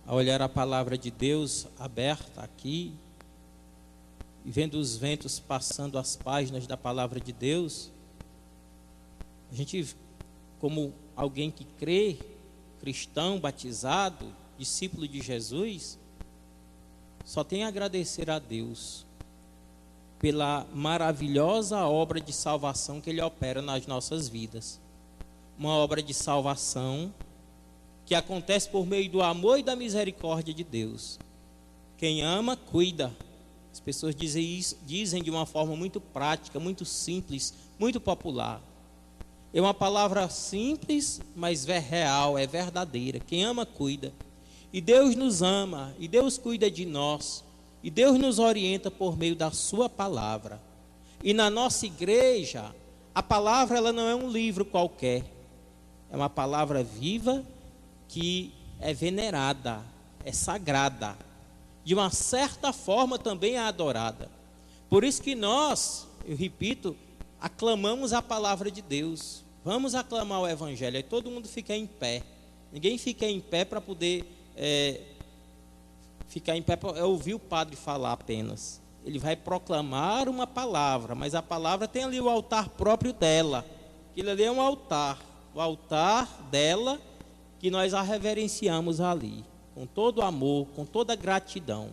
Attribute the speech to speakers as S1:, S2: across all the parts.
S1: a olhar a palavra de Deus aberta aqui, e vendo os ventos passando as páginas da palavra de Deus, a gente, como alguém que crê, cristão, batizado, discípulo de Jesus, só tem a agradecer a Deus pela maravilhosa obra de salvação que Ele opera nas nossas vidas. Uma obra de salvação que acontece por meio do amor e da misericórdia de Deus. Quem ama, cuida. As pessoas dizem isso, dizem de uma forma muito prática, muito simples, muito popular. É uma palavra simples, mas é real, é verdadeira. Quem ama, cuida. E Deus nos ama, e Deus cuida de nós, e Deus nos orienta por meio da sua palavra. E na nossa igreja, a palavra ela não é um livro qualquer. É uma palavra viva que é venerada, é sagrada. De uma certa forma também é adorada. Por isso que nós, eu repito, aclamamos a palavra de Deus. Vamos aclamar o Evangelho. Aí todo mundo fica em pé. Ninguém fica em pé para poder ficar em pé para ouvir o padre falar apenas. Ele vai proclamar uma palavra, mas a palavra tem ali o altar próprio dela. Aquilo ali é um altar. O altar dela que nós a reverenciamos ali, com todo amor, com toda gratidão.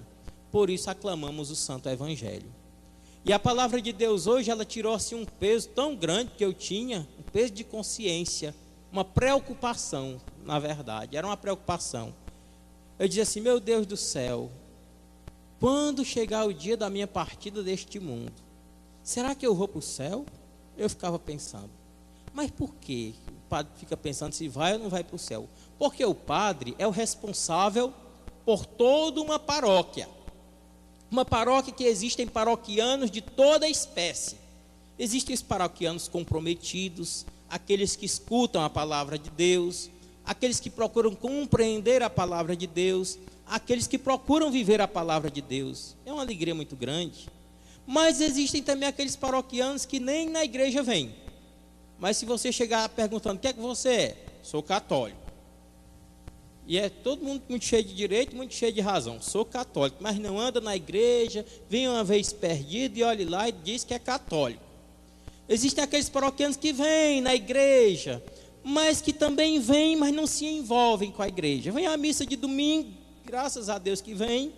S1: Por isso aclamamos o Santo Evangelho. E a palavra de Deus hoje, ela tirou assim um peso tão grande que eu tinha, um peso de consciência, uma preocupação, na verdade, era uma preocupação. Eu dizia assim, meu Deus do céu, quando chegar o dia da minha partida deste mundo, será que eu vou para o céu? Eu ficava pensando, mas por quê? O padre fica pensando se vai ou não vai para o céu. Porque o padre é o responsável por toda uma paróquia. Uma paróquia que existem paroquianos de toda espécie. Existem os paroquianos comprometidos, aqueles que escutam a palavra de Deus, aqueles que procuram compreender a palavra de Deus, aqueles que procuram viver a palavra de Deus. É uma alegria muito grande. Mas existem também aqueles paroquianos que nem na igreja vêm. Mas se você chegar perguntando, o que é que você é? Sou católico. E é todo mundo muito cheio de direito, muito cheio de razão. Sou católico, mas não anda na igreja, vem uma vez perdido e olha lá e diz que é católico. Existem aqueles paroquianos que vêm na igreja, mas que também vêm, mas não se envolvem com a igreja. Vem à missa de domingo, graças a Deus que vem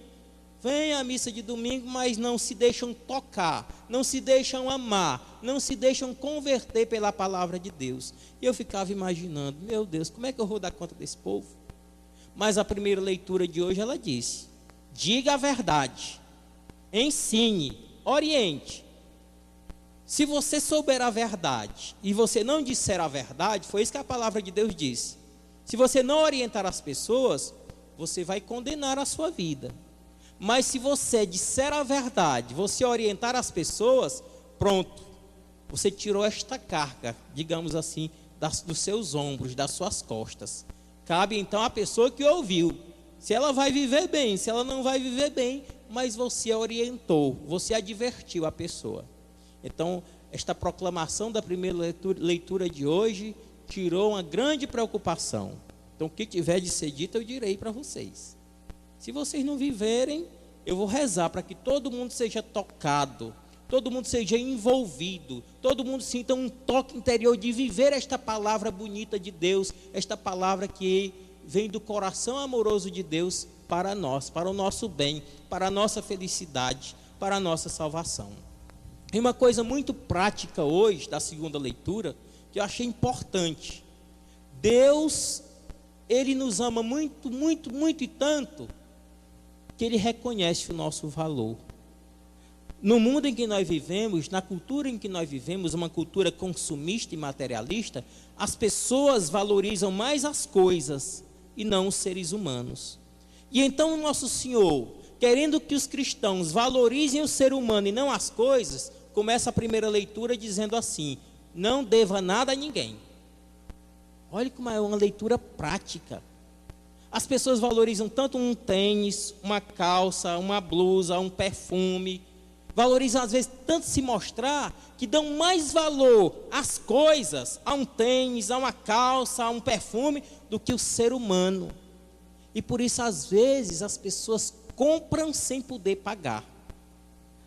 S1: à missa de domingo, mas não se deixam tocar, não se deixam amar, não se deixam converter pela palavra de Deus. E eu ficava imaginando, meu Deus, como é que eu vou dar conta desse povo? Mas a primeira leitura de hoje ela disse, diga a verdade, ensine, oriente. Se você souber a verdade e você não disser a verdade, foi isso que a palavra de Deus disse. Se você não orientar as pessoas, você vai condenar a sua vida. Mas se você disser a verdade, você orientar as pessoas, pronto, você tirou esta carga, digamos assim, dos seus ombros, das suas costas. Cabe então à pessoa que ouviu, se ela vai viver bem, se ela não vai viver bem, mas você orientou, você advertiu a pessoa. Então, esta proclamação da primeira leitura de hoje tirou uma grande preocupação. Então, o que tiver de ser dito, eu direi para vocês. Se vocês não viverem, eu vou rezar para que todo mundo seja tocado, todo mundo seja envolvido, todo mundo sinta um toque interior de viver esta palavra bonita de Deus, esta palavra que vem do coração amoroso de Deus para nós, para o nosso bem, para a nossa felicidade, para a nossa salvação. E uma coisa muito prática hoje, da segunda leitura, que eu achei importante. Deus, Ele nos ama muito, muito, muito e tanto, que Ele reconhece o nosso valor. No mundo em que nós vivemos, na cultura em que nós vivemos, uma cultura consumista e materialista, as pessoas valorizam mais as coisas e não os seres humanos. E então o nosso Senhor, querendo que os cristãos valorizem o ser humano e não as coisas, começa a primeira leitura dizendo assim, não deva nada a ninguém. Olha como é uma leitura prática. As pessoas valorizam tanto um tênis, uma calça, uma blusa, um perfume. Valorizam às vezes tanto se mostrar que dão mais valor às coisas, a um tênis, a uma calça, a um perfume, do que o ser humano. E por isso, às vezes, as pessoas compram sem poder pagar.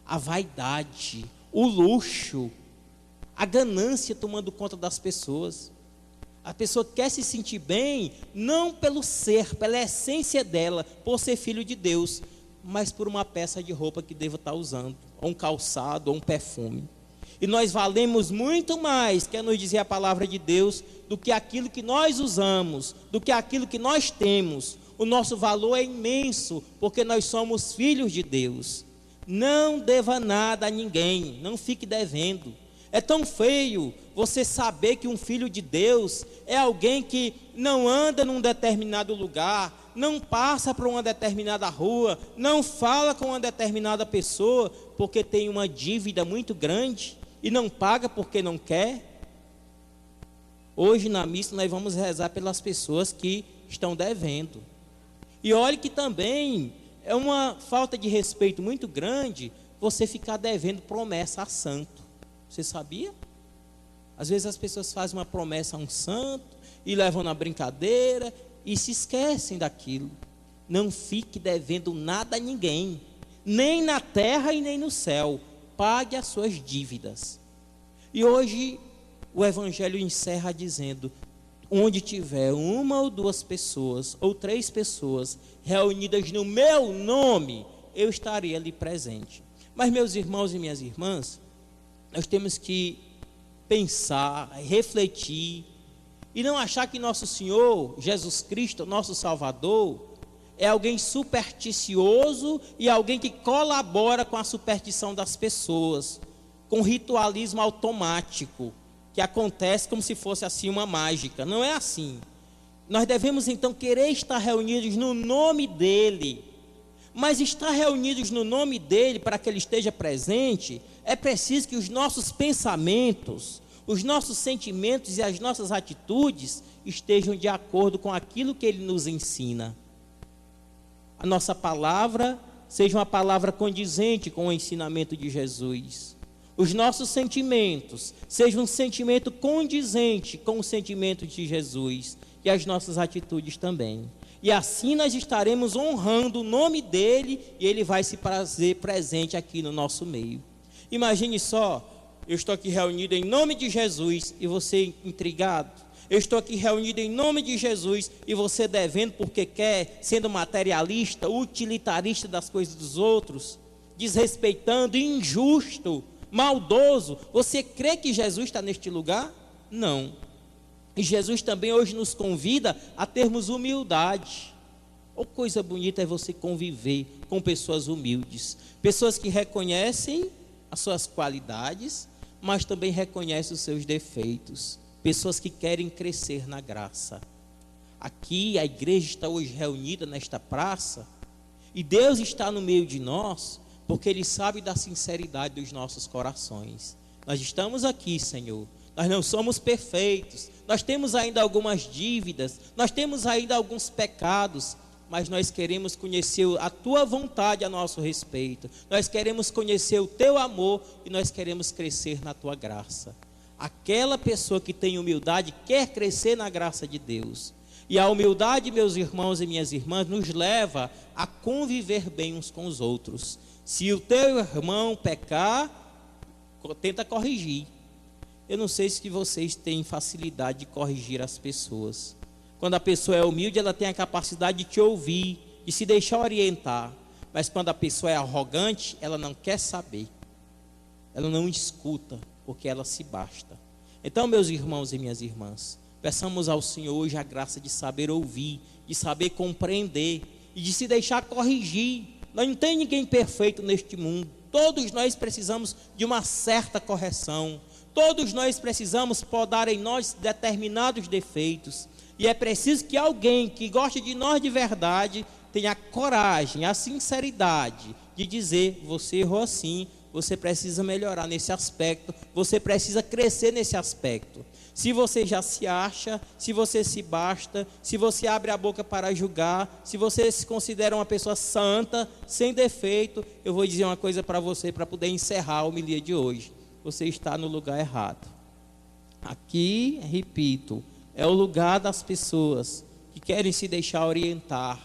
S1: A vaidade, o luxo, a ganância tomando conta das pessoas. A pessoa quer se sentir bem, não pelo ser, pela essência dela, por ser filho de Deus, mas por uma peça de roupa que deva estar usando, ou um calçado, ou um perfume. E nós valemos muito mais, quer nos dizer a palavra de Deus, do que aquilo que nós usamos, do que aquilo que nós temos. O nosso valor é imenso, porque nós somos filhos de Deus. Não deva nada a ninguém, não fique devendo. É tão feio você saber que um filho de Deus é alguém que não anda num determinado lugar, não passa por uma determinada rua, não fala com uma determinada pessoa, porque tem uma dívida muito grande e não paga porque não quer. Hoje na missa nós vamos rezar pelas pessoas que estão devendo. E olhe que também é uma falta de respeito muito grande você ficar devendo promessa a santo. Você sabia? Às vezes as pessoas fazem uma promessa a um santo e levam na brincadeira e se esquecem daquilo. Não fique devendo nada a ninguém, nem na terra e nem no céu. Pague as suas dívidas. E hoje o Evangelho encerra dizendo: onde tiver uma ou duas pessoas, ou três pessoas reunidas no meu nome, eu estarei ali presente. Mas, meus irmãos e minhas irmãs, nós temos que pensar, refletir, e não achar que nosso Senhor, Jesus Cristo, nosso Salvador, é alguém supersticioso e alguém que colabora com a superstição das pessoas, com ritualismo automático, que acontece como se fosse assim uma mágica. Não é assim. Nós devemos então querer estar reunidos no nome dEle, mas estar reunidos no nome dEle, para que Ele esteja presente, é preciso que os nossos pensamentos, os nossos sentimentos e as nossas atitudes estejam de acordo com aquilo que Ele nos ensina. A nossa palavra seja uma palavra condizente com o ensinamento de Jesus. Os nossos sentimentos sejam um sentimento condizente com o sentimento de Jesus, e as nossas atitudes também. E assim nós estaremos honrando o nome dEle, e Ele vai se fazer presente aqui no nosso meio. Imagine só, eu estou aqui reunido em nome de Jesus e você intrigado. Eu estou aqui reunido em nome de Jesus e você devendo porque quer, sendo materialista, utilitarista das coisas dos outros, desrespeitando, injusto, maldoso. Você crê que Jesus está neste lugar? Não. E Jesus também hoje nos convida a termos humildade. Oh, coisa bonita é você conviver com pessoas humildes, pessoas que reconhecem as suas qualidades, mas também reconhecem os seus defeitos, pessoas que querem crescer na graça. Aqui a igreja está hoje reunida nesta praça, e Deus está no meio de nós, porque Ele sabe da sinceridade dos nossos corações. Nós estamos aqui, Senhor, nós não somos perfeitos, nós temos ainda algumas dívidas, nós temos ainda alguns pecados, mas nós queremos conhecer a Tua vontade a nosso respeito, nós queremos conhecer o Teu amor e nós queremos crescer na Tua graça. Aquela pessoa que tem humildade quer crescer na graça de Deus. E a humildade, meus irmãos e minhas irmãs, nos leva a conviver bem uns com os outros. Se o teu irmão pecar, tenta corrigir. Eu não sei se vocês têm facilidade de corrigir as pessoas. Quando a pessoa é humilde, ela tem a capacidade de te ouvir, de se deixar orientar. Mas quando a pessoa é arrogante, ela não quer saber. Ela não escuta, porque ela se basta. Então, meus irmãos e minhas irmãs, peçamos ao Senhor hoje a graça de saber ouvir, de saber compreender e de se deixar corrigir. Não tem ninguém perfeito neste mundo. Todos nós precisamos de uma certa correção. Todos nós precisamos podar em nós determinados defeitos. E é preciso que alguém que goste de nós de verdade tenha a coragem, a sinceridade de dizer: você errou assim, você precisa melhorar nesse aspecto, você precisa crescer nesse aspecto. Se você já se acha, se você se basta, se você abre a boca para julgar, se você se considera uma pessoa santa, sem defeito, eu vou dizer uma coisa para você, para poder encerrar a homilia de hoje: você está no lugar errado. Aqui, repito, é o lugar das pessoas que querem se deixar orientar,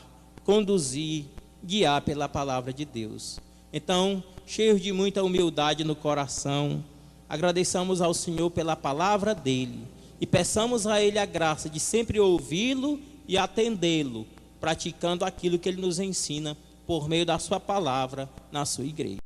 S1: conduzir, guiar pela palavra de Deus. Então, cheios de muita humildade no coração, agradeçamos ao Senhor pela palavra dele e peçamos a ele a graça de sempre ouvi-lo e atendê-lo, praticando aquilo que ele nos ensina por meio da sua palavra na sua igreja.